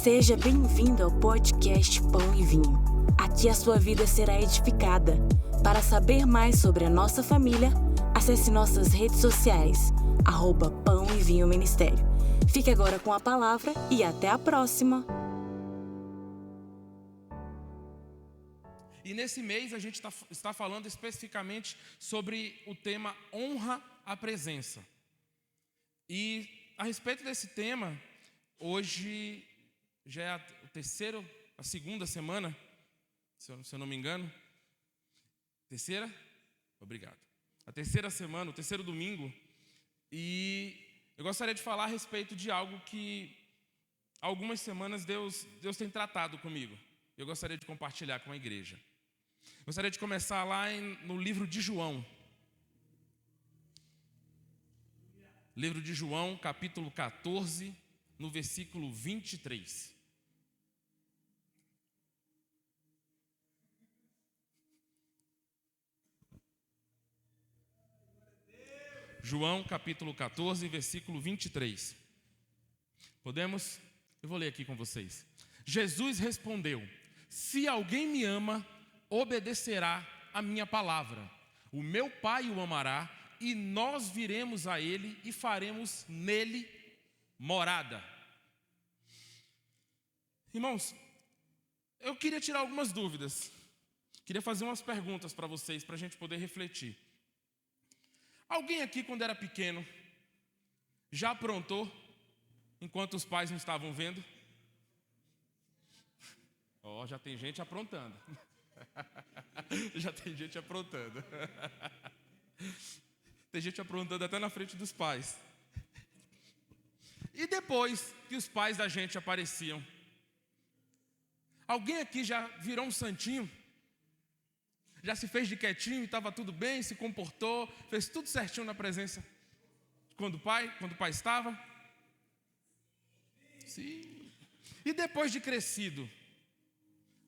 Seja bem-vindo ao podcast Pão e Vinho. Aqui a sua vida será edificada. Para saber mais sobre a nossa família, acesse nossas redes sociais, @Pão e Vinho Ministério. Fique agora com a palavra e até a próxima. E nesse mês a gente está falando especificamente sobre o tema Honra a Presença. E a respeito desse tema, hoje já é a segunda semana, se eu não me engano. Terceira? Obrigado. A terceira semana, o terceiro domingo. E eu gostaria de falar a respeito de algo que algumas semanas Deus tem tratado comigo. Eu gostaria de compartilhar com a igreja. Gostaria de começar lá no livro de João. Livro de João, capítulo 14, no versículo 23. João, capítulo 14, versículo 23. Podemos? Eu vou ler aqui com vocês. Jesus respondeu: se alguém me ama, obedecerá a minha palavra. O meu Pai o amará, e nós viremos a ele e faremos nele morada. Irmãos, eu queria tirar algumas dúvidas. Queria fazer umas perguntas para vocês, para a gente poder refletir. Alguém aqui, quando era pequeno, já aprontou enquanto os pais não estavam vendo? Já tem gente aprontando. Já tem gente aprontando. Tem gente aprontando até na frente dos pais. E depois que os pais da gente apareciam, alguém aqui já virou um santinho? Já se fez de quietinho e estava tudo bem, se comportou, fez tudo certinho na presença quando o pai estava? Sim. E depois de crescido,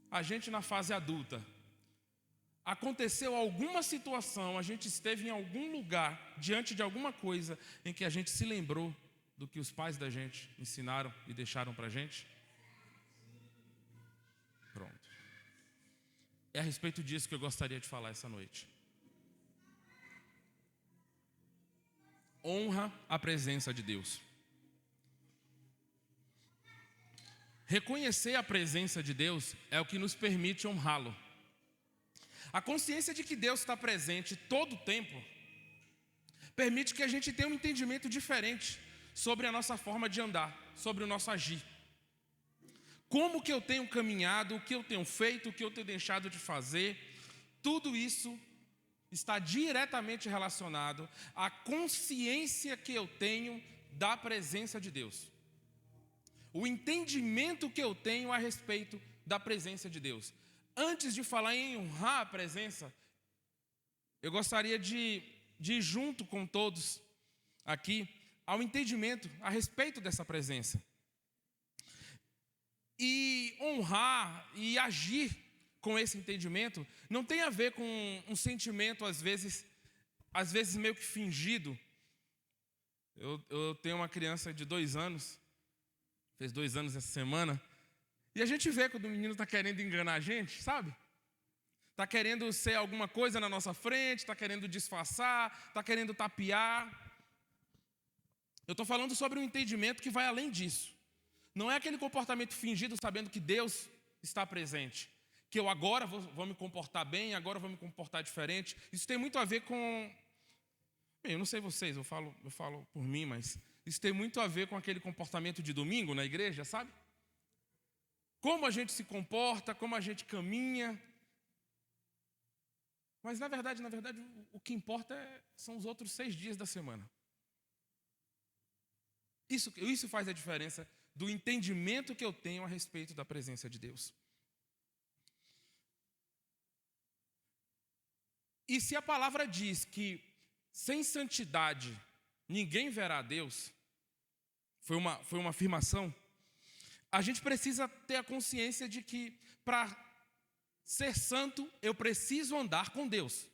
a gente na fase adulta, aconteceu alguma situação, a gente esteve em algum lugar, diante de alguma coisa, em que a gente se lembrou do que os pais da gente ensinaram e deixaram para a gente? Pronto. É a respeito disso que eu gostaria de falar essa noite. Honra a presença de Deus. Reconhecer a presença de Deus é o que nos permite honrá-lo. A consciência de que Deus está presente todo o tempo permite que a gente tenha um entendimento diferente sobre a nossa forma de andar, sobre o nosso agir. Como que eu tenho caminhado, o que eu tenho feito, o que eu tenho deixado de fazer, tudo isso está diretamente relacionado à consciência que eu tenho da presença de Deus. O entendimento que eu tenho a respeito da presença de Deus. Antes de falar em honrar a presença, eu gostaria de ir junto com todos aqui ao entendimento a respeito dessa presença. E honrar e agir com esse entendimento não tem a ver com um sentimento, às vezes meio que fingido. Eu tenho uma criança de 2 anos, fez 2 anos essa semana, e a gente vê quando o menino está querendo enganar a gente, sabe? Está querendo ser alguma coisa na nossa frente, está querendo disfarçar, está querendo tapear. Eu estou falando sobre um entendimento que vai além disso. Não é aquele comportamento fingido sabendo que Deus está presente. Que eu agora vou me comportar bem, agora vou me comportar diferente. Isso tem muito a ver com... Bem, eu não sei vocês, eu falo por mim, mas isso tem muito a ver com aquele comportamento de domingo na igreja, sabe? Como a gente se comporta, como a gente caminha. Mas na verdade, o que importa são os outros 6 dias da semana. Isso faz a diferença do entendimento que eu tenho a respeito da presença de Deus. E se a palavra diz que sem santidade ninguém verá a Deus, foi uma afirmação, a gente precisa ter a consciência de que para ser santo eu preciso andar com Deus.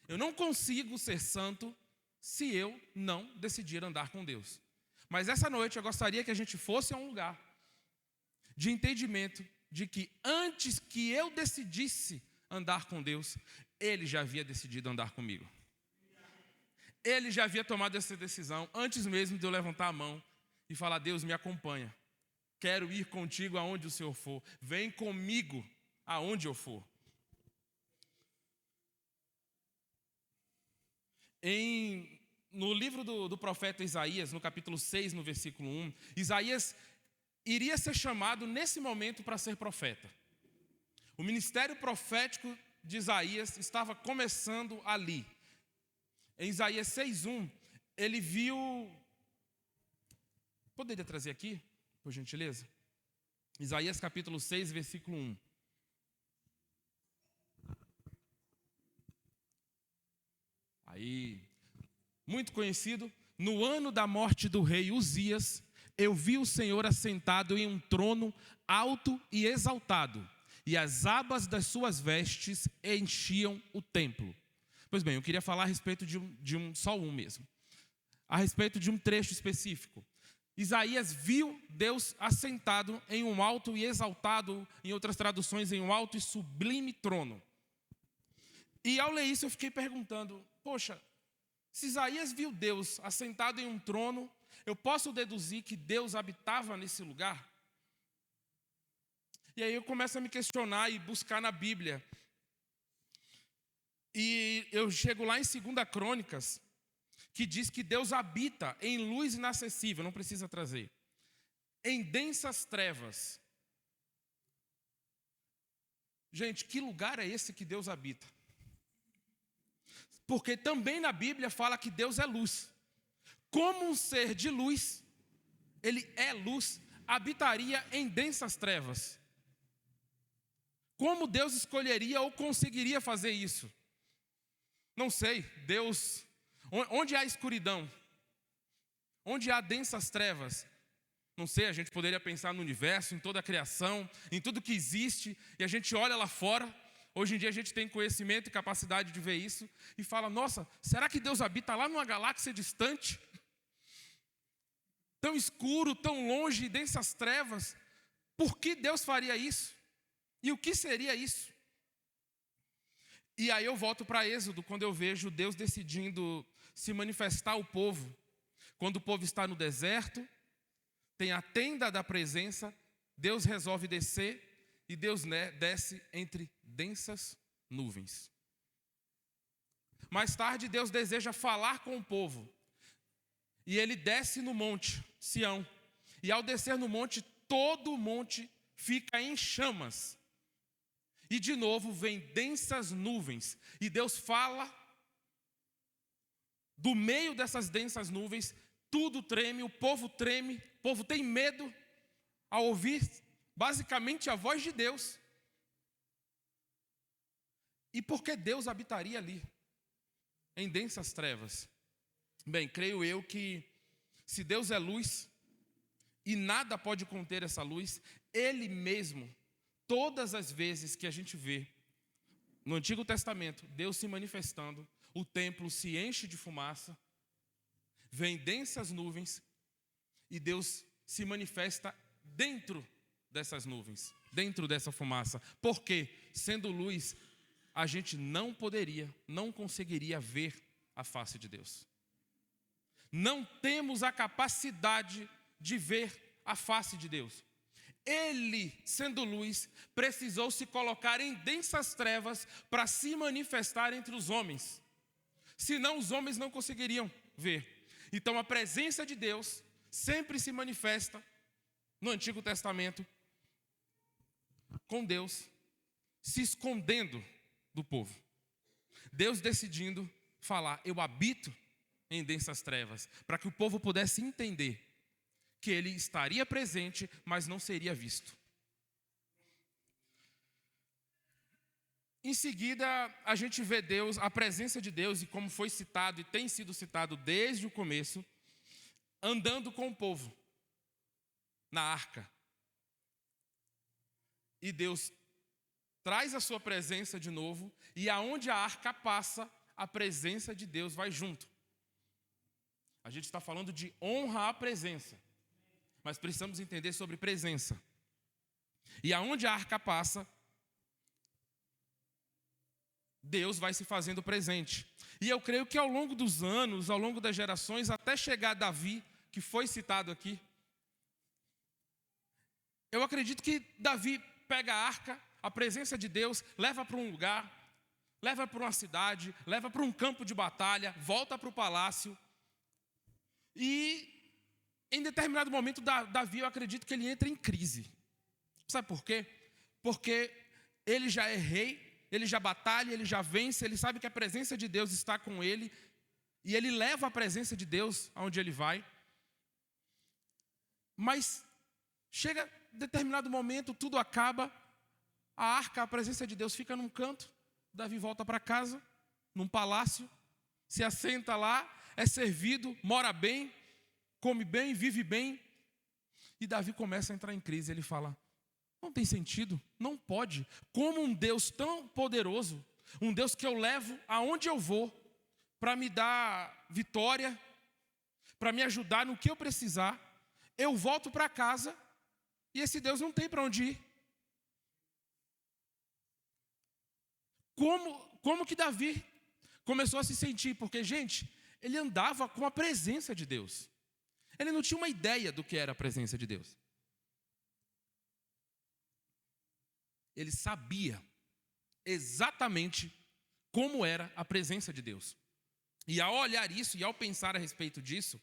Eu não consigo ser santo se eu não decidir andar com Deus. Mas essa noite eu gostaria que a gente fosse a um lugar de entendimento de que antes que eu decidisse andar com Deus, Ele já havia decidido andar comigo. Ele já havia tomado essa decisão antes mesmo de eu levantar a mão e falar: Deus, me acompanha. Quero ir contigo aonde o Senhor for. Vem comigo aonde eu for. No livro do profeta Isaías, no capítulo 6, no versículo 1, Isaías iria ser chamado nesse momento para ser profeta. O ministério profético de Isaías estava começando ali. Em Isaías 6:1, ele viu... Poderia trazer aqui, por gentileza? Isaías capítulo 6, versículo 1. Aí, muito conhecido: no ano da morte do rei Uzias, eu vi o Senhor assentado em um trono alto e exaltado, e as abas das suas vestes enchiam o templo. Pois bem, eu queria falar a respeito só um mesmo. A respeito de um trecho específico. Isaías viu Deus assentado em um alto e exaltado, em outras traduções, em um alto e sublime trono. E ao ler isso eu fiquei perguntando: poxa, se Isaías viu Deus assentado em um trono, eu posso deduzir que Deus habitava nesse lugar? E aí eu começo a me questionar e buscar na Bíblia. E eu chego lá em 2 Crônicas, que diz que Deus habita em luz inacessível, não precisa trazer, em densas trevas. Gente, que lugar é esse que Deus habita? Porque também na Bíblia fala que Deus é luz. Como um ser de luz, Ele é luz, habitaria em densas trevas? Como Deus escolheria ou conseguiria fazer isso? Não sei. Deus, onde há escuridão, onde há densas trevas, não sei, a gente poderia pensar no universo, em toda a criação, em tudo que existe, e a gente olha lá fora. Hoje em dia a gente tem conhecimento e capacidade de ver isso e fala: nossa, será que Deus habita lá numa galáxia distante? Tão escuro, tão longe, densas trevas. Por que Deus faria isso? E o que seria isso? E aí eu volto para Êxodo, quando eu vejo Deus decidindo se manifestar ao povo. Quando o povo está no deserto, tem a tenda da presença, Deus resolve descer, e Deus desce entre densas nuvens. Mais tarde, Deus deseja falar com o povo, e Ele desce no monte Sião. E ao descer no monte, todo o monte fica em chamas. E de novo vem densas nuvens, e Deus fala. Do meio dessas densas nuvens, tudo treme, o povo tem medo ao ouvir basicamente a voz de Deus. E por que Deus habitaria ali, em densas trevas? Bem, creio eu que se Deus é luz e nada pode conter essa luz, Ele mesmo, todas as vezes que a gente vê no Antigo Testamento Deus se manifestando, o templo se enche de fumaça, vem densas nuvens e Deus se manifesta dentro dessas nuvens, dentro dessa fumaça. Porque, sendo luz, a gente não conseguiria ver a face de Deus. Não temos a capacidade de ver a face de Deus. Ele, sendo luz, precisou se colocar em densas trevas para se manifestar entre os homens. Senão os homens não conseguiriam ver. Então a presença de Deus sempre se manifesta no Antigo Testamento com Deus se escondendo do povo. Deus decidindo falar: eu habito em densas trevas, para que o povo pudesse entender que Ele estaria presente, mas não seria visto. Em seguida, a gente vê Deus, a presença de Deus, e como foi citado e tem sido citado desde o começo, andando com o povo na arca. E Deus traz a sua presença de novo, e aonde a arca passa, a presença de Deus vai junto. A gente está falando de honra à presença, mas precisamos entender sobre presença. E aonde a arca passa, Deus vai se fazendo presente. E eu creio que ao longo dos anos, ao longo das gerações, até chegar Davi, que foi citado aqui, eu acredito que Davi pega a arca, a presença de Deus, leva para um lugar, leva para uma cidade, leva para um campo de batalha, volta para o palácio. E em determinado momento, Davi, eu acredito que ele entra em crise. Sabe por quê? Porque ele já é rei, ele já batalha, ele já vence, ele sabe que a presença de Deus está com ele, e ele leva a presença de Deus aonde ele vai. Mas chega determinado momento, tudo acaba, a arca, a presença de Deus fica num canto, Davi volta para casa, num palácio, se assenta lá, é servido, mora bem, come bem, vive bem. E Davi começa a entrar em crise, ele fala: não tem sentido, não pode. Como um Deus tão poderoso, um Deus que eu levo aonde eu vou, para me dar vitória, para me ajudar no que eu precisar, eu volto para casa e esse Deus não tem para onde ir. Como que Davi começou a se sentir? Porque, gente, ele andava com a presença de Deus. Ele não tinha uma ideia do que era a presença de Deus. Ele sabia exatamente como era a presença de Deus. E ao olhar isso e ao pensar a respeito disso,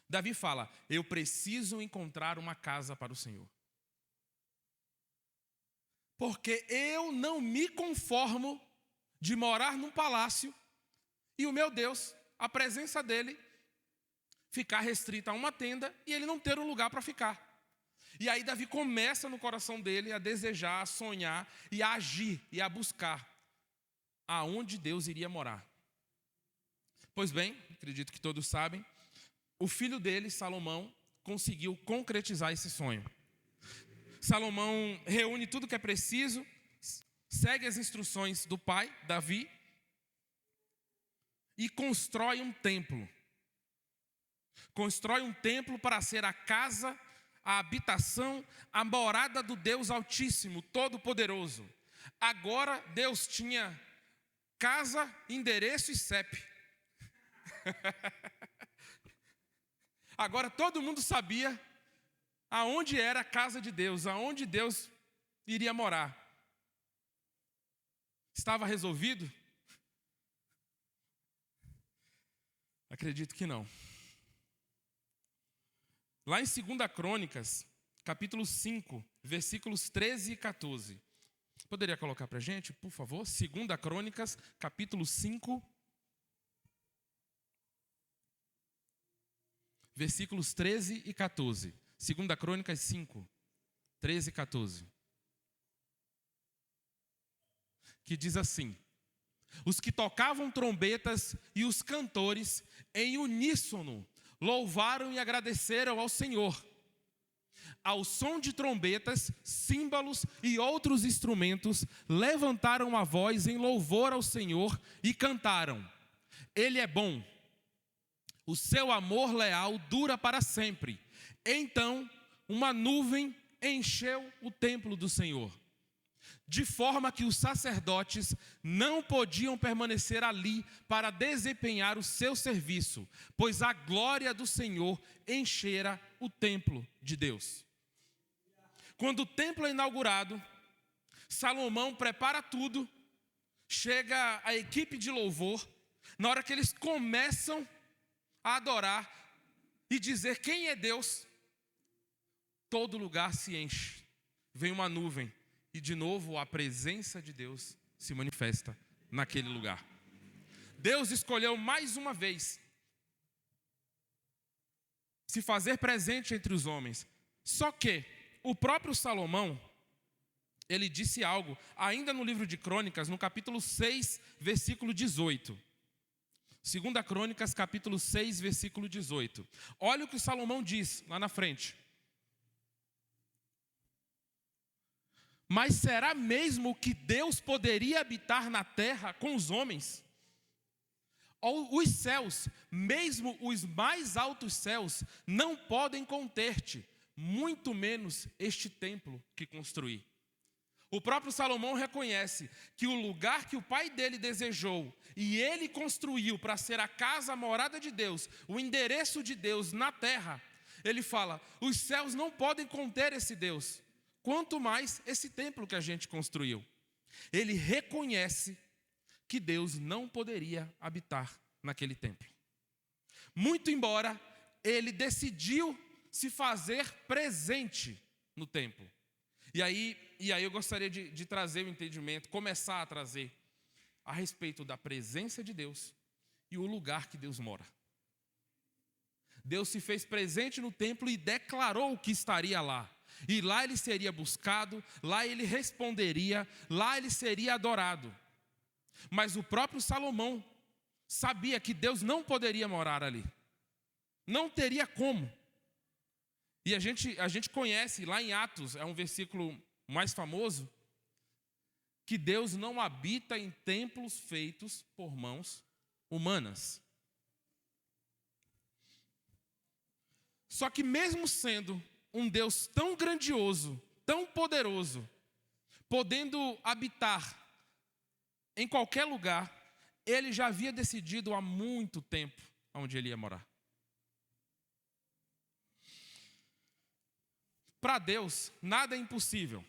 Davi fala: eu preciso encontrar uma casa para o Senhor. Porque eu não me conformo de morar num palácio e o meu Deus, a presença dele, ficar restrita a uma tenda e ele não ter um lugar para ficar. E aí Davi começa no coração dele a desejar, a sonhar e a agir e a buscar aonde Deus iria morar. Pois bem, acredito que todos sabem, o filho dele, Salomão, conseguiu concretizar esse sonho. Salomão reúne tudo que é preciso, segue as instruções do pai, Davi, e constrói um templo. Constrói um templo para ser a casa, a habitação, a morada do Deus Altíssimo, Todo-Poderoso. Agora Deus tinha casa, endereço e CEP. Agora todo mundo sabia aonde era a casa de Deus, aonde Deus iria morar. Estava resolvido? Acredito que não. Lá em 2 Crônicas, capítulo 5, versículos 13 e 14. Poderia colocar para a gente, por favor? 2 Crônicas, capítulo 5, versículos 13 e 14. 2 Crônicas 5, 13 e 14. Que diz assim: os que tocavam trombetas e os cantores em uníssono louvaram e agradeceram ao Senhor. Ao som de trombetas, símbolos e outros instrumentos, levantaram a voz em louvor ao Senhor e cantaram: Ele é bom, o seu amor leal dura para sempre. Então, uma nuvem encheu o templo do Senhor, de forma que os sacerdotes não podiam permanecer ali para desempenhar o seu serviço, pois a glória do Senhor enchera o templo de Deus. Quando o templo é inaugurado, Salomão prepara tudo, chega a equipe de louvor, na hora que eles começam a adorar e dizer quem é Deus, todo lugar se enche, vem uma nuvem e de novo a presença de Deus se manifesta naquele lugar. Deus escolheu mais uma vez se fazer presente entre os homens. Só que o próprio Salomão, ele disse algo, ainda no livro de Crônicas, no capítulo 6, versículo 18. 2 Crônicas, capítulo 6, versículo 18. Olha o que Salomão diz lá na frente. Mas será mesmo que Deus poderia habitar na terra com os homens? Ou os céus, mesmo os mais altos céus, não podem conter-te, muito menos este templo que construí. O próprio Salomão reconhece que o lugar que o pai dele desejou e ele construiu para ser a casa, a morada de Deus, o endereço de Deus na terra, ele fala, os céus não podem conter esse Deus, quanto mais esse templo que a gente construiu. Ele reconhece que Deus não poderia habitar naquele templo. Muito embora ele decidiu se fazer presente no templo. E aí eu gostaria de trazer o entendimento, começar a trazer a respeito da presença de Deus e o lugar que Deus mora. Deus se fez presente no templo e declarou que estaria lá. E lá ele seria buscado, lá ele responderia, lá ele seria adorado. Mas o próprio Salomão sabia que Deus não poderia morar ali. Não teria como. E a gente conhece, lá em Atos, é um versículo mais famoso, que Deus não habita em templos feitos por mãos humanas. Só que mesmo sendo um Deus tão grandioso, tão poderoso, podendo habitar em qualquer lugar, ele já havia decidido há muito tempo onde ele ia morar. Para Deus, nada é impossível.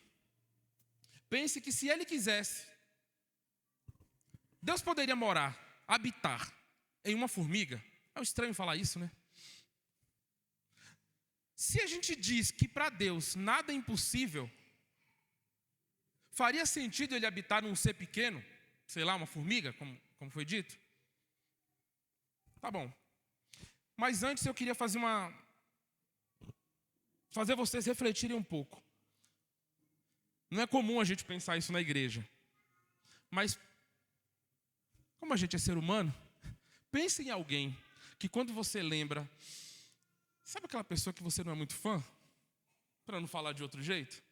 Pense que se ele quisesse, Deus poderia morar, habitar em uma formiga. É estranho falar isso, né? Se a gente diz que para Deus nada é impossível, faria sentido ele habitar num ser pequeno, sei lá, uma formiga, como foi dito? Tá bom. Mas antes eu queria fazer vocês refletirem um pouco. Não é comum a gente pensar isso na igreja. Mas, como a gente é ser humano, pense em alguém que quando você lembra, sabe aquela pessoa que você não é muito fã? Para não falar de outro jeito?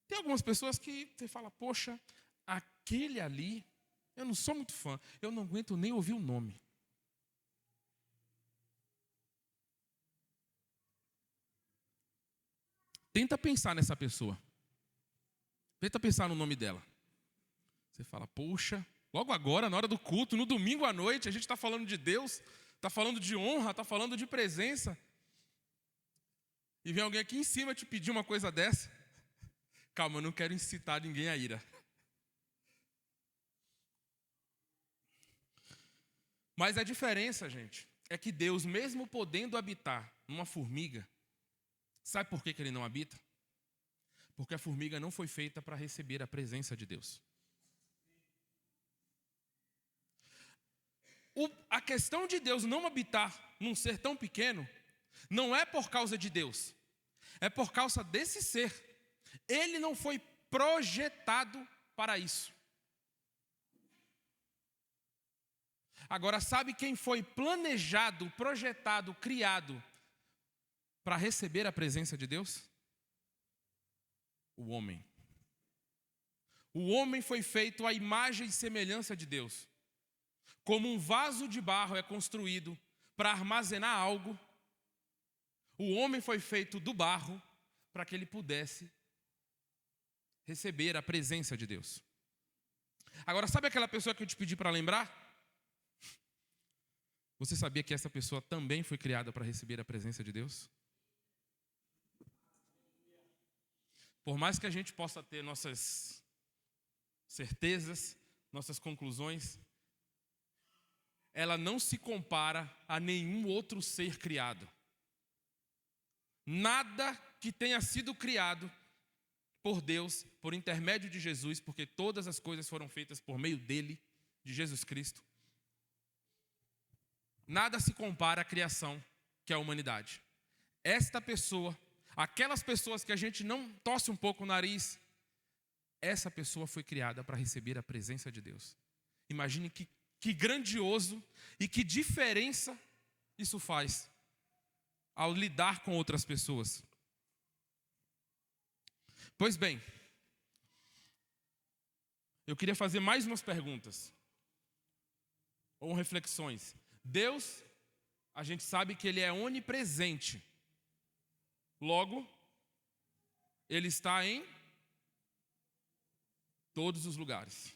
Tem algumas pessoas que você fala, poxa, aquele ali, eu não sou muito fã, eu não aguento nem ouvir o nome. Tenta pensar nessa pessoa. Tenta pensar no nome dela. Você fala, poxa, logo agora, na hora do culto, no domingo à noite, a gente está falando de Deus, está falando de honra, está falando de presença. E vem alguém aqui em cima te pedir uma coisa dessa. Calma, eu não quero incitar ninguém à ira. Mas a diferença, gente, é que Deus, mesmo podendo habitar numa formiga, sabe por que ele não habita? Porque a formiga não foi feita para receber a presença de Deus. A questão de Deus não habitar num ser tão pequeno, não é por causa de Deus, é por causa desse ser. Ele não foi projetado para isso. Agora, sabe quem foi planejado, projetado, criado para receber a presença de Deus? O homem. O homem foi feito à imagem e semelhança de Deus. Como um vaso de barro é construído para armazenar algo, o homem foi feito do barro para que ele pudesse receber a presença de Deus. Agora, sabe aquela pessoa que eu te pedi para lembrar? Você sabia que essa pessoa também foi criada para receber a presença de Deus? Por mais que a gente possa ter nossas certezas, nossas conclusões, ela não se compara a nenhum outro ser criado. Nada que tenha sido criado por Deus, por intermédio de Jesus, porque todas as coisas foram feitas por meio dele, de Jesus Cristo. Nada se compara à criação, que é a humanidade. Esta pessoa, aquelas pessoas que a gente não torce um pouco o nariz, essa pessoa foi criada para receber a presença de Deus. Imagine que grandioso e que diferença isso faz ao lidar com outras pessoas. Pois bem, eu queria fazer mais umas perguntas ou reflexões. Deus, a gente sabe que Ele é onipresente. Logo, ele está em todos os lugares.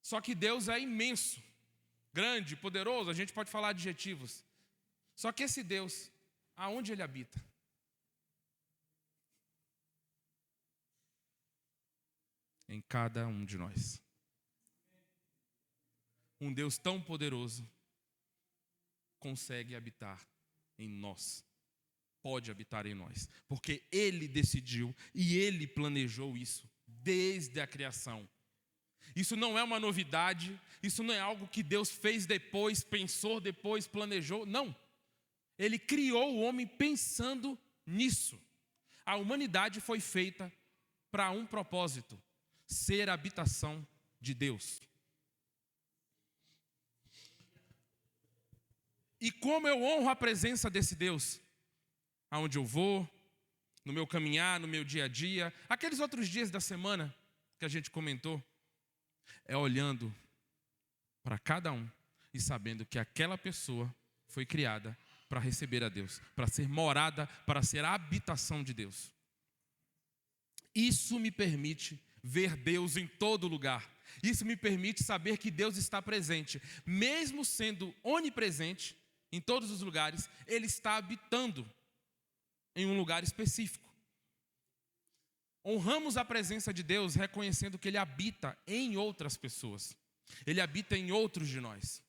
Só que Deus é imenso, grande, poderoso, a gente pode falar adjetivos. Só que esse Deus, aonde ele habita? Em cada um de nós. Um Deus tão poderoso consegue habitar em nós. Pode habitar em nós. Porque Ele decidiu e Ele planejou isso desde a criação. Isso não é uma novidade, isso não é algo que Deus fez depois, pensou depois, planejou. Não. Ele criou o homem pensando nisso. A humanidade foi feita para um propósito: ser a habitação de Deus. E como eu honro a presença desse Deus? Aonde eu vou, no meu caminhar, no meu dia a dia, aqueles outros dias da semana que a gente comentou, é olhando para cada um e sabendo que aquela pessoa foi criada para receber a Deus, para ser morada, para ser a habitação de Deus. Isso me permite ver Deus em todo lugar. Isso me permite saber que Deus está presente. Mesmo sendo onipresente em todos os lugares, Ele está habitando em um lugar específico. Honramos a presença de Deus reconhecendo que Ele habita em outras pessoas. Ele habita em outros de nós.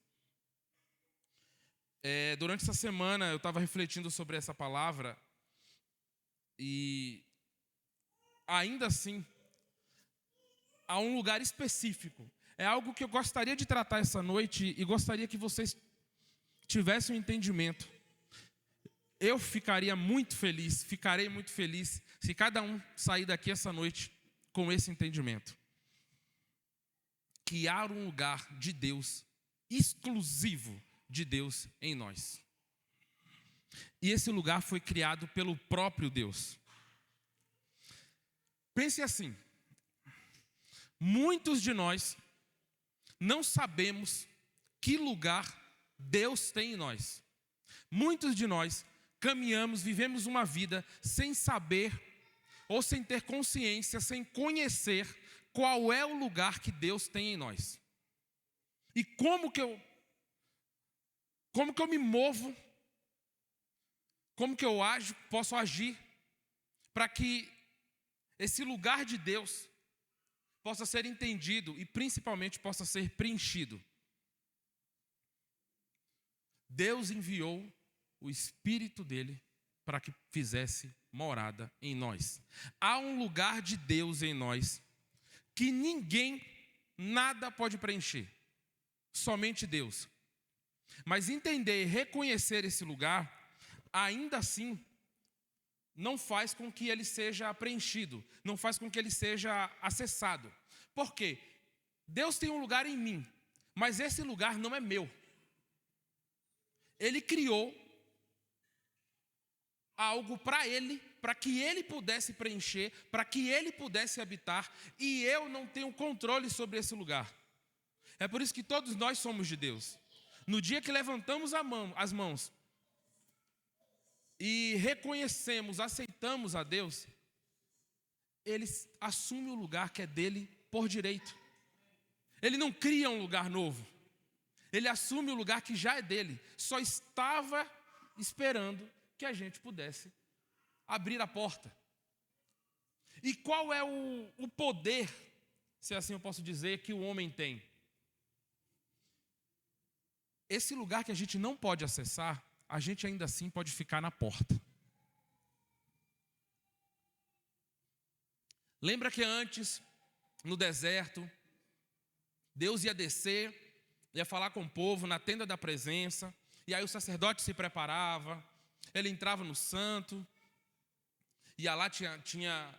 Durante essa semana eu estava refletindo sobre essa palavra e ainda assim há um lugar específico. É algo que eu gostaria de tratar essa noite e gostaria que vocês tivessem um entendimento. Eu ficarei muito feliz se cada um sair daqui essa noite com esse entendimento. Que há um lugar de Deus, exclusivo de Deus em nós. E esse lugar foi criado pelo próprio Deus. Pense assim: muitos de nós não sabemos que lugar Deus tem em nós. Muitos de nós caminhamos, vivemos uma vida sem saber ou sem ter consciência, sem conhecer qual é o lugar que Deus tem em nós. E como que eu me movo, como que eu posso agir para que esse lugar de Deus possa ser entendido e principalmente possa ser preenchido. Deus enviou o Espírito dele para que fizesse morada em nós. Há um lugar de Deus em nós que ninguém, nada pode preencher. Somente Deus. Mas entender e reconhecer esse lugar, ainda assim, não faz com que ele seja preenchido, não faz com que ele seja acessado. Por quê? Deus tem um lugar em mim, mas esse lugar não é meu. Ele criou algo para ele, para que ele pudesse preencher, para que ele pudesse habitar, e eu não tenho controle sobre esse lugar. É por isso que todos nós somos de Deus. No dia que levantamos as mãos e reconhecemos, aceitamos a Deus, Ele assume o lugar que é dele por direito. Ele não cria um lugar novo. Ele assume o lugar que já é dele. Só estava esperando que a gente pudesse abrir a porta. E qual é o poder, se assim eu posso dizer, que o homem tem? Esse lugar que a gente não pode acessar, a gente ainda assim pode ficar na porta. Lembra que antes, no deserto, Deus ia descer, ia falar com o povo na tenda da presença, e aí o sacerdote se preparava, ele entrava no santo, e lá tinha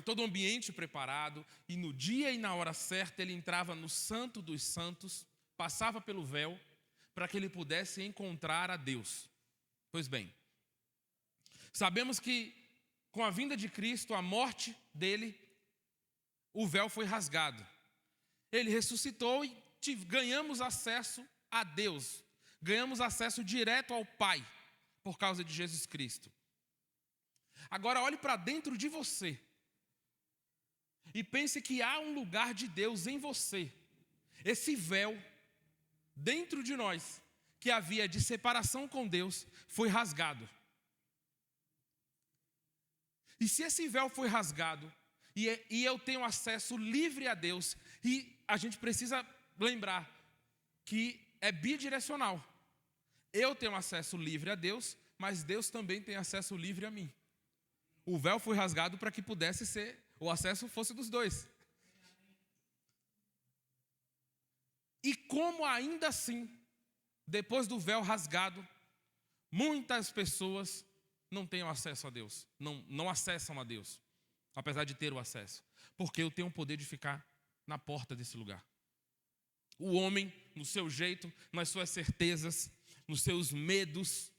todo o ambiente preparado, e no dia e na hora certa ele entrava no santo dos santos, passava pelo véu, para que ele pudesse encontrar a Deus. Pois bem, sabemos que com a vinda de Cristo, a morte dele, o véu foi rasgado. Ele ressuscitou e ganhamos acesso a Deus. Ganhamos acesso direto ao Pai, por causa de Jesus Cristo. Agora olhe para dentro de você e pense que há um lugar de Deus em você. Esse véu dentro de nós que havia de separação com Deus foi rasgado. E se esse véu foi rasgado e eu tenho acesso livre a Deus, e a gente precisa lembrar que é bidirecional. Eu tenho acesso livre a Deus, mas Deus também tem acesso livre a mim. O véu foi rasgado para que pudesse ser, o acesso fosse dos dois. E como ainda assim, depois do véu rasgado, muitas pessoas não têm acesso a Deus, não acessam a Deus, apesar de ter o acesso, porque eu tenho o poder de ficar na porta desse lugar. O homem, no seu jeito, nas suas certezas, nos seus medos,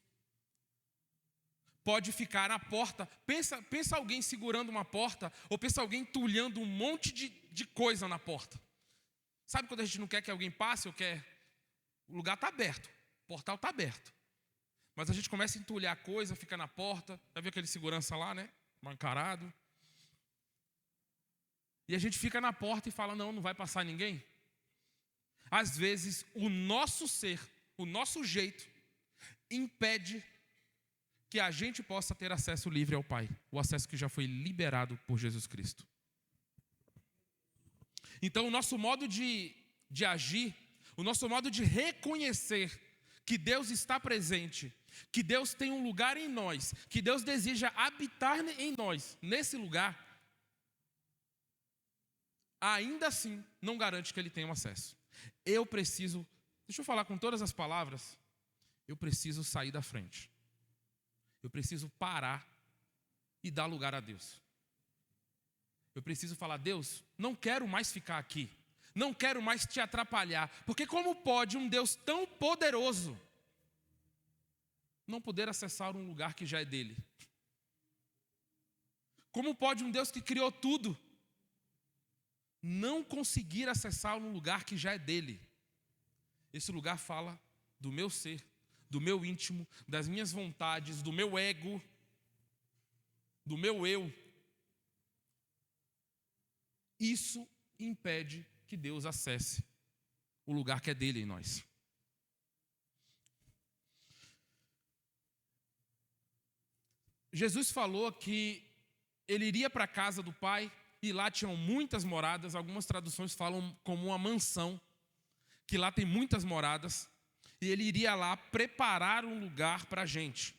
pode ficar na porta. Pensa alguém segurando uma porta, ou pensa alguém entulhando um monte de coisa na porta. Sabe quando a gente não quer que alguém passe, ou quer... O lugar está aberto, o portal está aberto. Mas a gente começa a entulhar coisa, fica na porta. Já viu aquele segurança lá, né? Mancarado. E a gente fica na porta e fala, não vai passar ninguém. Às vezes, o nosso ser, o nosso jeito, impede que a gente possa ter acesso livre ao Pai. O acesso que já foi liberado por Jesus Cristo. Então, o nosso modo de agir, o nosso modo de reconhecer que Deus está presente, que Deus tem um lugar em nós, que Deus deseja habitar em nós, nesse lugar, ainda assim não garante que Ele tenha um acesso. Eu preciso, deixa eu falar com todas as palavras, eu preciso sair da frente. Eu preciso parar e dar lugar a Deus. Eu preciso falar, Deus, não quero mais ficar aqui. Não quero mais te atrapalhar. Porque como pode um Deus tão poderoso não poder acessar um lugar que já é dele? Como pode um Deus que criou tudo não conseguir acessar um lugar que já é dele? Esse lugar fala do meu ser, do meu íntimo, das minhas vontades, do meu ego, do meu eu. Isso impede que Deus acesse o lugar que é dele em nós. Jesus falou que ele iria para a casa do Pai e lá tinham muitas moradas. Algumas traduções falam como uma mansão, que lá tem muitas moradas. E ele iria lá preparar um lugar para a gente.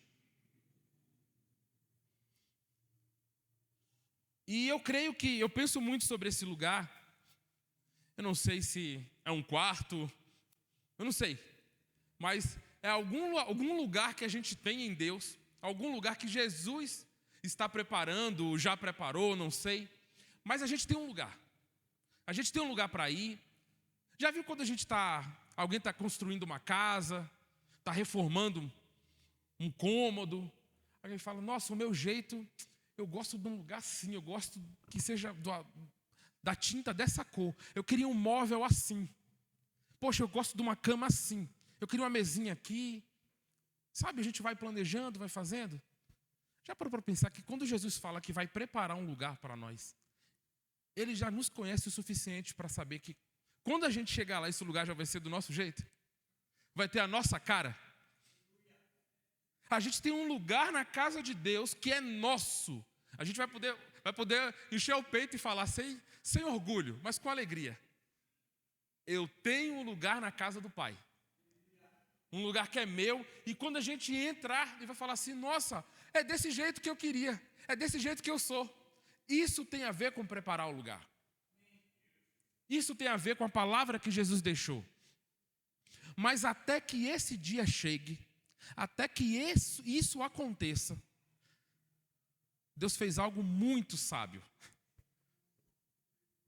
E eu creio que, eu penso muito sobre esse lugar. Eu não sei se é um quarto, eu não sei. Mas é algum lugar que a gente tem em Deus, algum lugar que Jesus está preparando, já preparou, não sei. Mas a gente tem um lugar. A gente tem um lugar para ir. Já viu quando alguém está construindo uma casa, está reformando um cômodo, alguém fala, nossa, o meu jeito, eu gosto de um lugar assim, eu gosto que seja da tinta dessa cor, eu queria um móvel assim, poxa, eu gosto de uma cama assim, eu queria uma mesinha aqui, sabe, a gente vai planejando, vai fazendo. Já parou para pensar que quando Jesus fala que vai preparar um lugar para nós, Ele já nos conhece o suficiente para saber que quando a gente chegar lá, esse lugar já vai ser do nosso jeito? Vai ter a nossa cara? A gente tem um lugar na casa de Deus que é nosso. A gente vai poder encher o peito e falar sem orgulho, mas com alegria. Eu tenho um lugar na casa do Pai. Um lugar que é meu. E quando a gente entrar, Ele vai falar assim, nossa, é desse jeito que eu queria. É desse jeito que eu sou. Isso tem a ver com preparar o lugar. Isso tem a ver com a palavra que Jesus deixou. Mas até que esse dia chegue, até que isso aconteça, Deus fez algo muito sábio.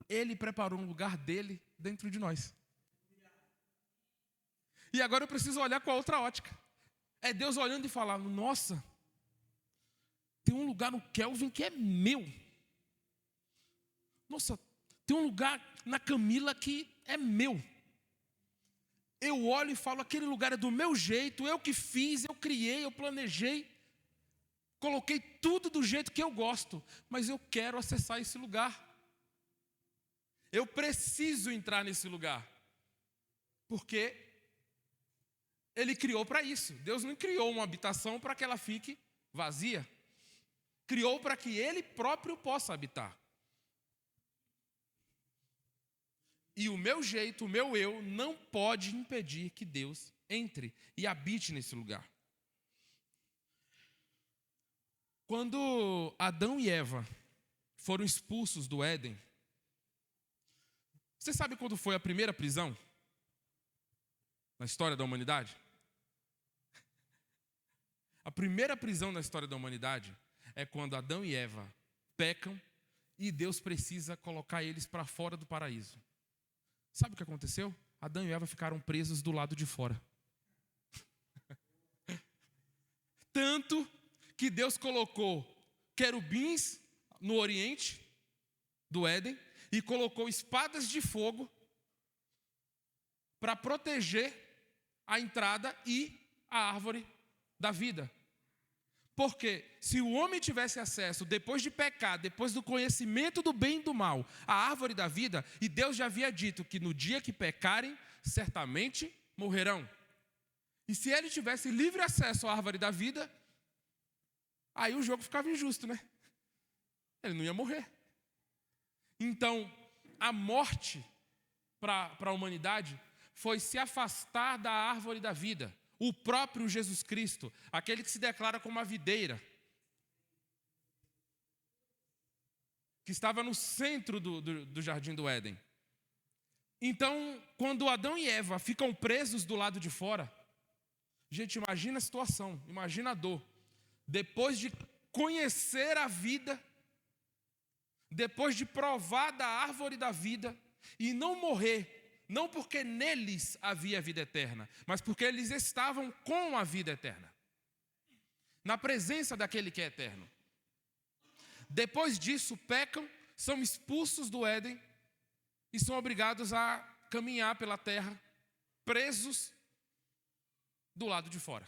Ele preparou um lugar dele dentro de nós. E agora eu preciso olhar com a outra ótica. É Deus olhando e falando, nossa, tem um lugar no Kelvin que é meu. Nossa, tem um lugar na Camila que é meu. eu olho e falo, aquele lugar é do meu jeito, eu que fiz, eu criei, eu planejei, coloquei tudo do jeito que eu gosto, mas eu quero acessar esse lugar. Eu preciso entrar nesse lugar, porque Ele criou para isso. Deus não criou uma habitação para que ela fique vazia. Criou para que Ele próprio possa habitar. E o meu jeito, o meu eu, não pode impedir que Deus entre e habite nesse lugar. Quando Adão e Eva foram expulsos do Éden, você sabe quando foi a primeira prisão na história da humanidade? A primeira prisão na história da humanidade é quando Adão e Eva pecam e Deus precisa colocar eles para fora do paraíso. Sabe o que aconteceu? Adão e Eva ficaram presos do lado de fora. Tanto que Deus colocou querubins no oriente do Éden e colocou espadas de fogo para proteger a entrada e a árvore da vida. Porque se o homem tivesse acesso, depois de pecar, depois do conhecimento do bem e do mal, à árvore da vida, e Deus já havia dito que no dia que pecarem, certamente morrerão. E se ele tivesse livre acesso à árvore da vida, aí o jogo ficava injusto, né? Ele não ia morrer. Então, a morte para a humanidade foi se afastar da árvore da vida. O próprio Jesus Cristo, aquele que se declara como a videira, que estava no centro do jardim do Éden. Então, quando Adão e Eva ficam presos do lado de fora, gente, imagina a situação, imagina a dor. Depois de conhecer a vida, depois de provar da árvore da vida e não morrer, não porque neles havia vida eterna, mas porque eles estavam com a vida eterna, na presença daquele que é eterno. Depois disso, pecam, são expulsos do Éden e são obrigados a caminhar pela terra, presos do lado de fora,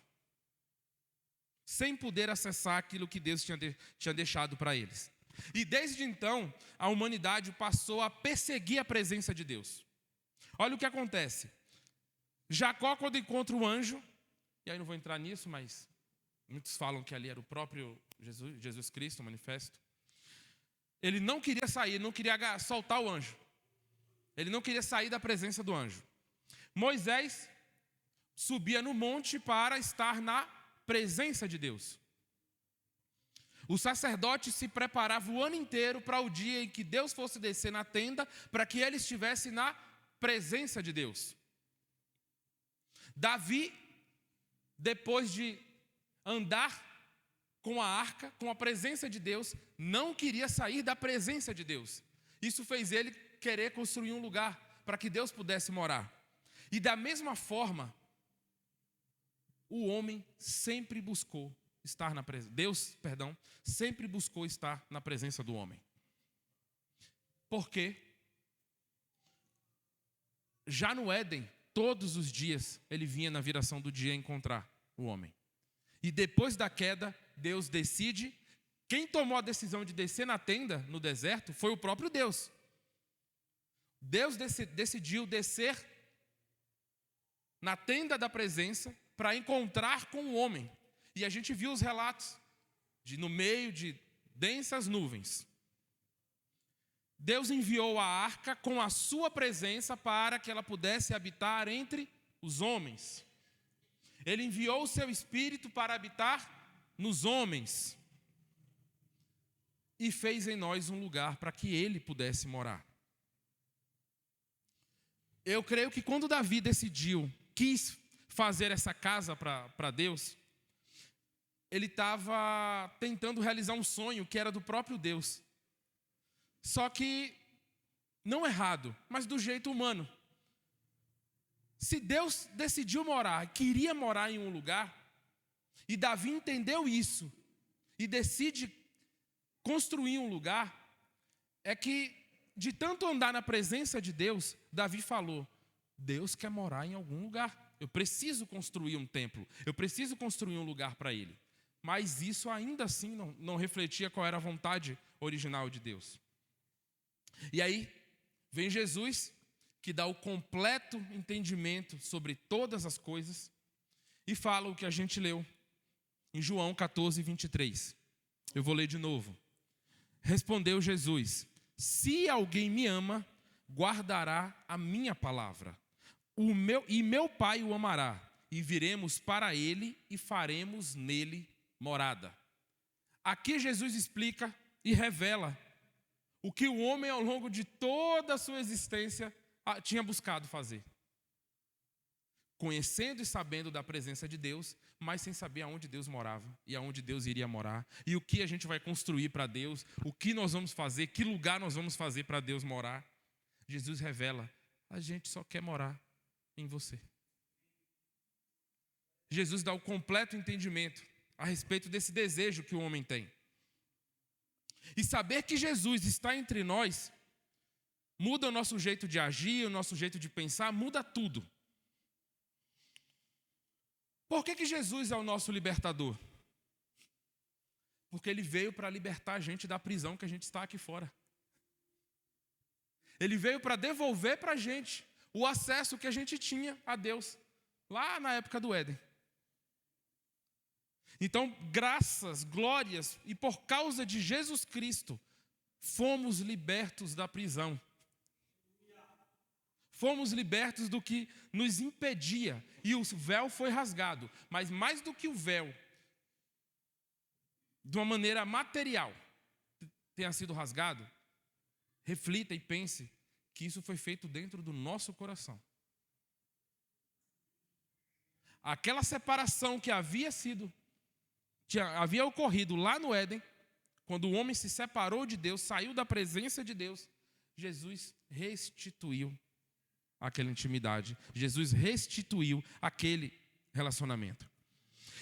sem poder acessar aquilo que Deus tinha deixado para eles. E desde então, a humanidade passou a perseguir a presença de Deus. Olha o que acontece. Jacó, quando encontra o anjo, e aí não vou entrar nisso, mas muitos falam que ali era o próprio Jesus Cristo, o manifesto. Ele não queria sair, não queria soltar o anjo. Ele não queria sair da presença do anjo. Moisés subia no monte para estar na presença de Deus. O sacerdote se preparava o ano inteiro para o dia em que Deus fosse descer na tenda, para que ele estivesse na presença de Deus. Davi, depois de andar com a arca, com a presença de Deus, não queria sair da presença de Deus. Isso fez ele querer construir um lugar para que Deus pudesse morar. E da mesma forma, o homem sempre buscou estar na presença. Deus, sempre buscou estar na presença do homem. Por quê? Já no Éden, todos os dias, ele vinha na viração do dia encontrar o homem. E depois da queda, Deus decide. Quem tomou a decisão de descer na tenda, no deserto, foi o próprio Deus. Deus decidiu descer na tenda da presença para encontrar com o homem. E a gente viu os relatos no meio de densas nuvens. Deus enviou a arca com a sua presença para que ela pudesse habitar entre os homens. Ele enviou o seu Espírito para habitar nos homens. E fez em nós um lugar para que ele pudesse morar. Eu creio que quando Davi quis fazer essa casa para Deus, ele estava tentando realizar um sonho que era do próprio Deus. Só que, não errado, mas do jeito humano. Se Deus decidiu morar, queria morar em um lugar, e Davi entendeu isso, e decide construir um lugar, é que, de tanto andar na presença de Deus, Davi falou: Deus quer morar em algum lugar. Eu preciso construir um templo. Eu preciso construir um lugar para Ele. Mas isso ainda assim não refletia qual era a vontade original de Deus. E aí vem Jesus, que dá o completo entendimento sobre todas as coisas, e fala o que a gente leu em João 14, 23. Eu vou ler de novo. Respondeu Jesus: se alguém me ama, guardará a minha palavra. Meu Pai o amará, e viremos para ele e faremos nele morada. Aqui Jesus explica e revela o que o homem ao longo de toda a sua existência tinha buscado fazer. Conhecendo e sabendo da presença de Deus, mas sem saber aonde Deus morava e aonde Deus iria morar. E o que a gente vai construir para Deus, o que nós vamos fazer, que lugar nós vamos fazer para Deus morar. Jesus revela: a gente só quer morar em você. Jesus dá o completo entendimento a respeito desse desejo que o homem tem. E saber que Jesus está entre nós muda o nosso jeito de agir, o nosso jeito de pensar, muda tudo. Por que Jesus é o nosso libertador? Porque Ele veio para libertar a gente da prisão que a gente está aqui fora. Ele veio para devolver para a gente o acesso que a gente tinha a Deus, lá na época do Éden. Então, graças, glórias, e por causa de Jesus Cristo, fomos libertos da prisão. Fomos libertos do que nos impedia, e o véu foi rasgado. Mas mais do que o véu, de uma maneira material, tenha sido rasgado, reflita e pense que isso foi feito dentro do nosso coração. Aquela separação que havia ocorrido lá no Éden, quando o homem se separou de Deus, saiu da presença de Deus, Jesus restituiu aquela intimidade. Jesus restituiu aquele relacionamento.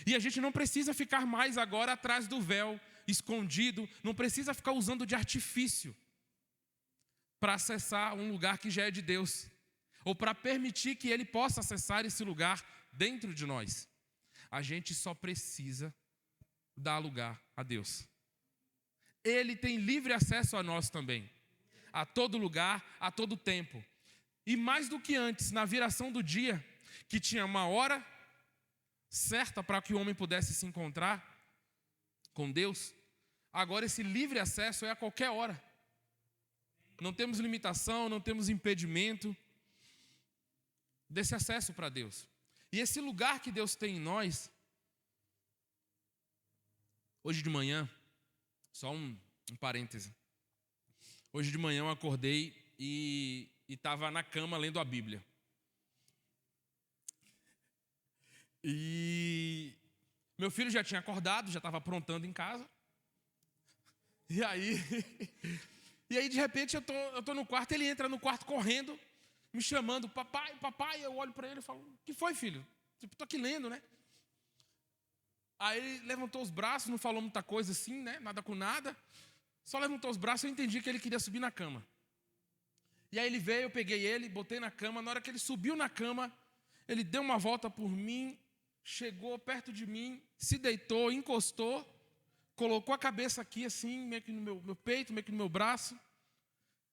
E a gente não precisa ficar mais agora atrás do véu, escondido, não precisa ficar usando de artifício para acessar um lugar que já é de Deus, ou para permitir que Ele possa acessar esse lugar dentro de nós. A gente só precisa dar lugar a Deus. Ele tem livre acesso a nós também, a todo lugar, a todo tempo. E mais do que antes, na viração do dia, que tinha uma hora certa para que o homem pudesse se encontrar com Deus, agora esse livre acesso é a qualquer hora. Não temos limitação, não temos impedimento desse acesso para Deus. E esse lugar que Deus tem em nós, hoje de manhã, só um parêntese. Hoje de manhã eu acordei e estava na cama lendo a Bíblia. E meu filho já tinha acordado, já estava aprontando em casa. E aí de repente eu tô no quarto, ele entra no quarto correndo, me chamando, papai, papai. Eu olho para ele e falo: o que foi, filho? Tipo, tô aqui lendo, né? Aí ele levantou os braços, não falou muita coisa assim, né? Nada com nada. Só levantou os braços e eu entendi que ele queria subir na cama. E aí ele veio, eu peguei ele, botei na cama. Na hora que ele subiu na cama, ele deu uma volta por mim, chegou perto de mim, se deitou, encostou, colocou a cabeça aqui assim, meio que no meu peito, meio que no meu braço.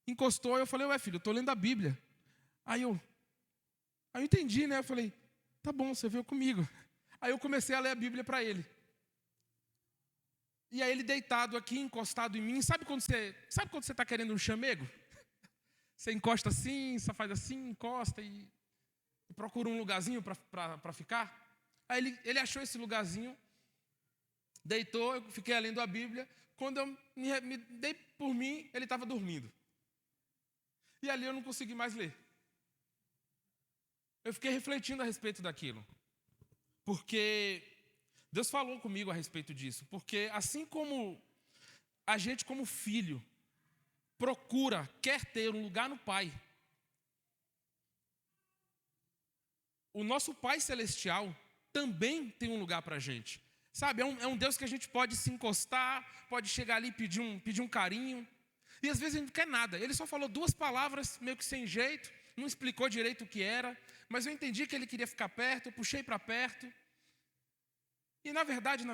Encostou, eu falei: ué, filho, eu estou lendo a Bíblia. Aí eu entendi, né? Eu falei: tá bom, você veio comigo. Aí eu comecei a ler a Bíblia para ele. E aí ele deitado aqui, encostado em mim. Sabe quando você está querendo um chamego? Você encosta assim, só faz assim, encosta e procura um lugarzinho para ficar. Aí ele achou esse lugarzinho, deitou, eu fiquei lendo a Bíblia. Quando eu me dei por mim, ele estava dormindo. E ali eu não consegui mais ler. Eu fiquei refletindo a respeito daquilo. Porque Deus falou comigo a respeito disso. Porque assim como a gente, como filho, quer ter um lugar no Pai, o nosso Pai Celestial também tem um lugar para a gente. Sabe, é um Deus que a gente pode se encostar, pode chegar ali e pedir um carinho. E às vezes a gente não quer nada. Ele só falou 2 palavras meio que sem jeito. não explicou direito o que era, mas eu entendi que ele queria ficar perto, eu puxei para perto. E na verdade,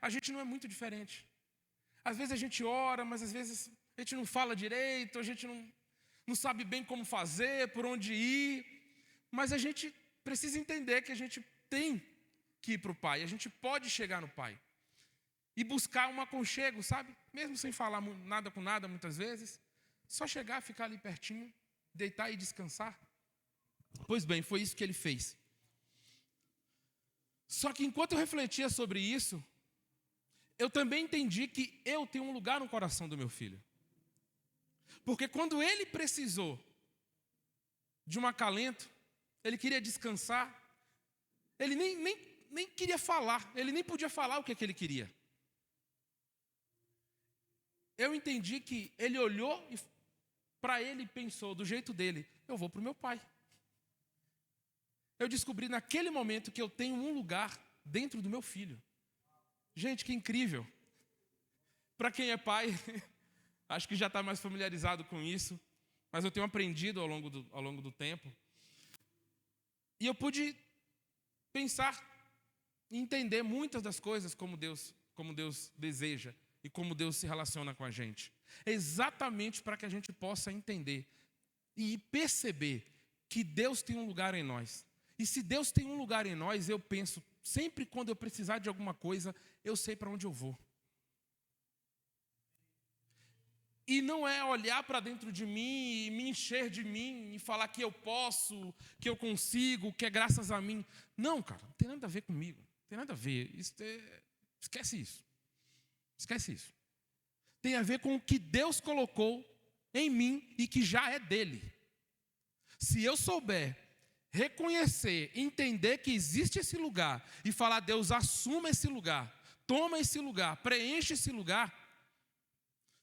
a gente não é muito diferente. Às vezes a gente ora, mas às vezes a gente não fala direito, a gente não sabe bem como fazer, por onde ir. Mas a gente precisa entender que a gente tem que ir para o Pai, a gente pode chegar no Pai. E buscar um aconchego, sabe? Mesmo sem falar nada com nada, muitas vezes. Só chegar, ficar ali pertinho, deitar e descansar. Pois bem, foi isso que ele fez. Só que enquanto eu refletia sobre isso, eu também entendi que eu tenho um lugar no coração do meu filho. Porque quando ele precisou de um acalento, ele queria descansar, ele nem queria falar, ele nem podia falar o que ele queria. Eu entendi que ele olhou e para ele pensou do jeito dele, eu vou para o meu pai. Eu descobri naquele momento que eu tenho um lugar dentro do meu filho. Gente, que incrível. Para quem é pai, acho que já está mais familiarizado com isso, mas eu tenho aprendido ao longo do tempo. E eu pude pensar e entender muitas das coisas como Deus deseja e como Deus se relaciona com a gente. Exatamente para que a gente possa entender e perceber que Deus tem um lugar em nós. E se Deus tem um lugar em nós, eu penso, sempre quando eu precisar de alguma coisa, eu sei para onde eu vou. E não é olhar para dentro de mim e me encher de mim e falar que eu posso, que eu consigo, que é graças a mim. Não, cara, não tem nada a ver comigo. Não tem nada a ver. Esquece isso. Esquece isso. Tem a ver com o que Deus colocou em mim e que já é dele. Se eu souber reconhecer, entender que existe esse lugar e falar, Deus, assuma esse lugar, toma esse lugar, preenche esse lugar,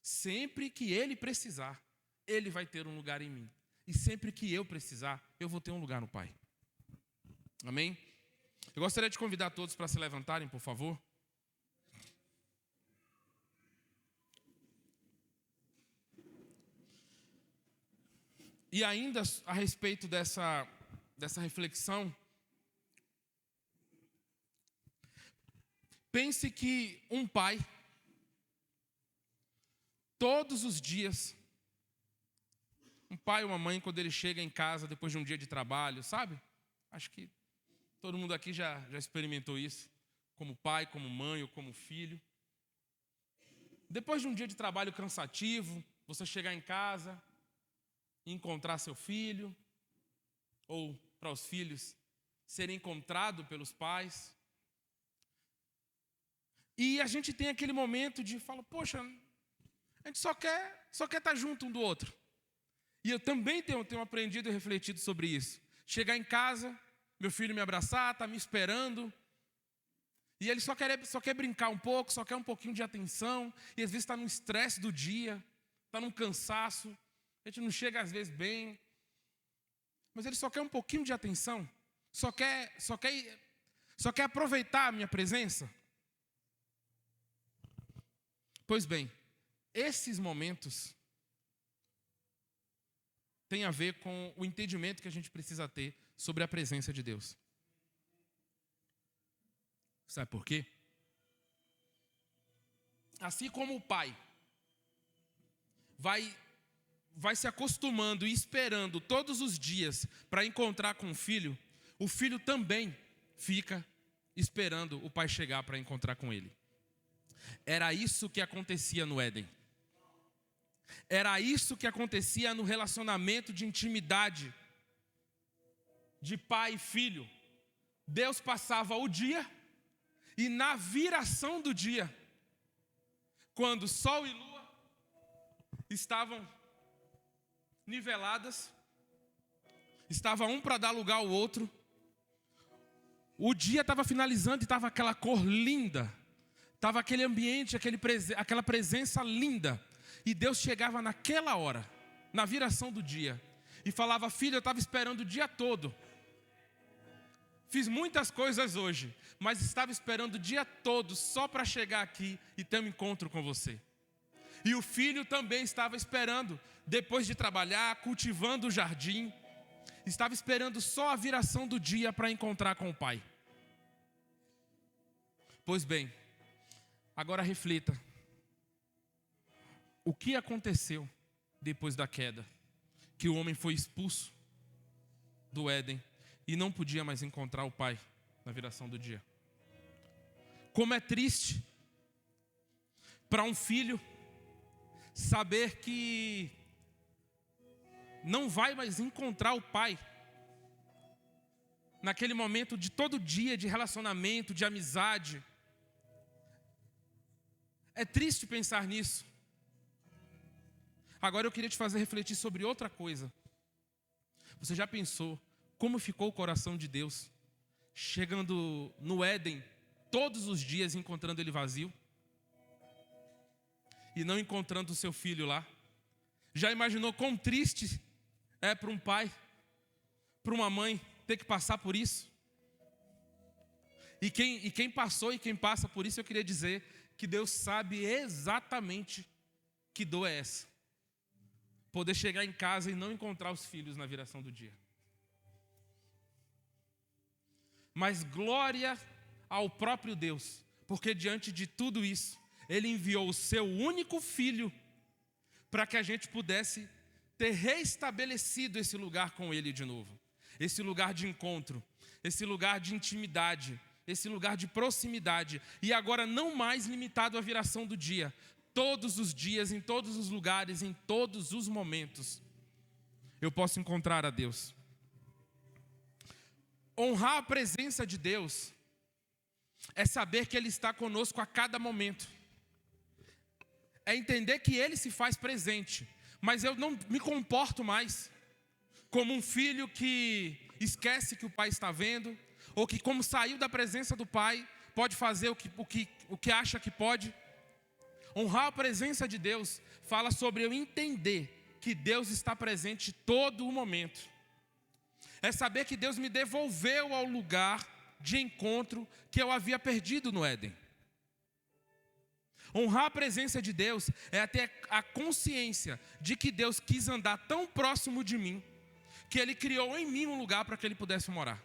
sempre que Ele precisar, Ele vai ter um lugar em mim. E sempre que eu precisar, eu vou ter um lugar no Pai. Amém? Eu gostaria de convidar todos para se levantarem, por favor. E ainda a respeito dessa reflexão, pense que um pai, todos os dias, um pai ou uma mãe, quando ele chega em casa depois de um dia de trabalho, sabe? Acho que todo mundo aqui já experimentou isso, como pai, como mãe ou como filho. Depois de um dia de trabalho cansativo, você chegar em casa e encontrar seu filho, ou para os filhos serem encontrados pelos pais. E a gente tem aquele momento de falar, poxa, a gente só quer estar junto um do outro. E eu também tenho aprendido e refletido sobre isso. Chegar em casa, meu filho me abraçar, está me esperando, e ele só quer brincar um pouco, só quer um pouquinho de atenção, e às vezes está num estresse do dia, está num cansaço, a gente não chega às vezes bem, mas ele só quer um pouquinho de atenção, só quer aproveitar a minha presença. Pois bem, esses momentos têm a ver com o entendimento que a gente precisa ter sobre a presença de Deus. Sabe por quê? Assim como o pai vai se acostumando e esperando todos os dias para encontrar com o filho também fica esperando o pai chegar para encontrar com ele. Era isso que acontecia no Éden. Era isso que acontecia no relacionamento de intimidade de pai e filho. Deus passava o dia e na viração do dia, quando sol e lua estavam niveladas, estava um para dar lugar ao outro, o dia estava finalizando e estava aquela cor linda, estava aquele ambiente, aquela presença linda, e Deus chegava naquela hora, na viração do dia, e falava, filho, eu estava esperando o dia todo, fiz muitas coisas hoje, mas estava esperando o dia todo só para chegar aqui e ter um encontro com você. E o filho também estava esperando, depois de trabalhar, cultivando o jardim, estava esperando só a viração do dia para encontrar com o pai. Pois bem, agora reflita. O que aconteceu depois da queda? Que o homem foi expulso do Éden e não podia mais encontrar o pai na viração do dia. Como é triste para um filho saber que não vai mais encontrar o pai naquele momento de todo dia, de relacionamento, de amizade. É triste pensar nisso. Agora eu queria te fazer refletir sobre outra coisa. Você já pensou como ficou o coração de Deus chegando no Éden todos os dias, encontrando ele vazio e não encontrando o seu filho lá? Já imaginou quão triste é para um pai, para uma mãe ter que passar por isso? E quem passou e quem passa por isso, eu queria dizer que Deus sabe exatamente que dor é essa. Poder chegar em casa e não encontrar os filhos na viração do dia. Mas glória ao próprio Deus, porque diante de tudo isso, Ele enviou o seu único filho para que a gente pudesse ter reestabelecido esse lugar com Ele de novo. Esse lugar de encontro, esse lugar de intimidade, esse lugar de proximidade. E agora não mais limitado à viração do dia. Todos os dias, em todos os lugares, em todos os momentos, eu posso encontrar a Deus. Honrar a presença de Deus é saber que Ele está conosco a cada momento. É entender que Ele se faz presente, mas eu não me comporto mais como um filho que esquece que o pai está vendo, ou que, como saiu da presença do pai, pode fazer o que acha que pode. Honrar a presença de Deus fala sobre eu entender que Deus está presente todo o momento. É saber que Deus me devolveu ao lugar de encontro que eu havia perdido no Éden. Honrar a presença de Deus é ter a consciência de que Deus quis andar tão próximo de mim, que Ele criou em mim um lugar para que Ele pudesse morar.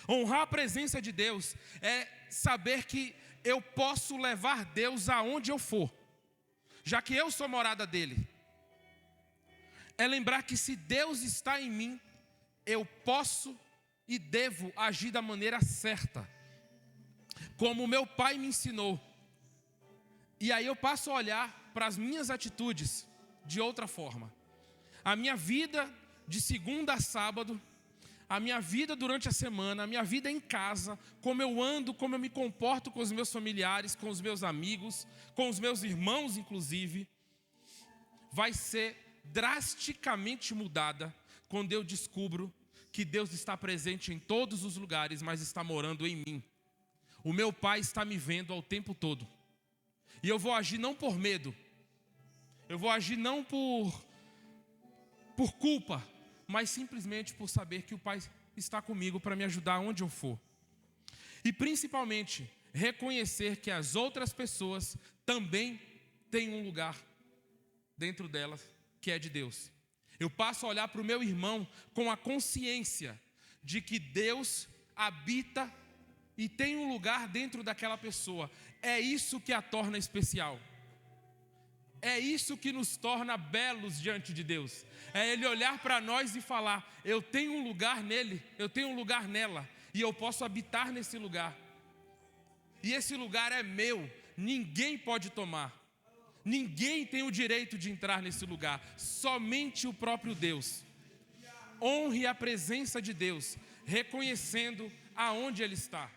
Honrar a presença de Deus é saber que eu posso levar Deus aonde eu for, já que eu sou morada dEle. É lembrar que se Deus está em mim, eu posso e devo agir da maneira certa, como meu pai me ensinou. E aí eu passo a olhar para as minhas atitudes de outra forma. A minha vida de segunda a sábado, a minha vida durante a semana, a minha vida em casa, como eu ando, como eu me comporto com os meus familiares, com os meus amigos, com os meus irmãos inclusive, vai ser drasticamente mudada quando eu descubro que Deus está presente em todos os lugares, mas está morando em mim. O meu Pai está me vendo ao tempo todo. E eu vou agir não por medo, eu vou agir não por culpa, mas simplesmente por saber que o Pai está comigo para me ajudar onde eu for. E principalmente, reconhecer que as outras pessoas também têm um lugar dentro delas que é de Deus. Eu passo a olhar para o meu irmão com a consciência de que Deus habita e tem um lugar dentro daquela pessoa. É isso que a torna especial. É isso que nos torna belos diante de Deus. É Ele olhar para nós e falar: eu tenho um lugar nele, eu tenho um lugar nela, e eu posso habitar nesse lugar. E esse lugar é meu, ninguém pode tomar. Ninguém tem o direito de entrar nesse lugar, somente o próprio Deus. Honre a presença de Deus, reconhecendo aonde Ele está.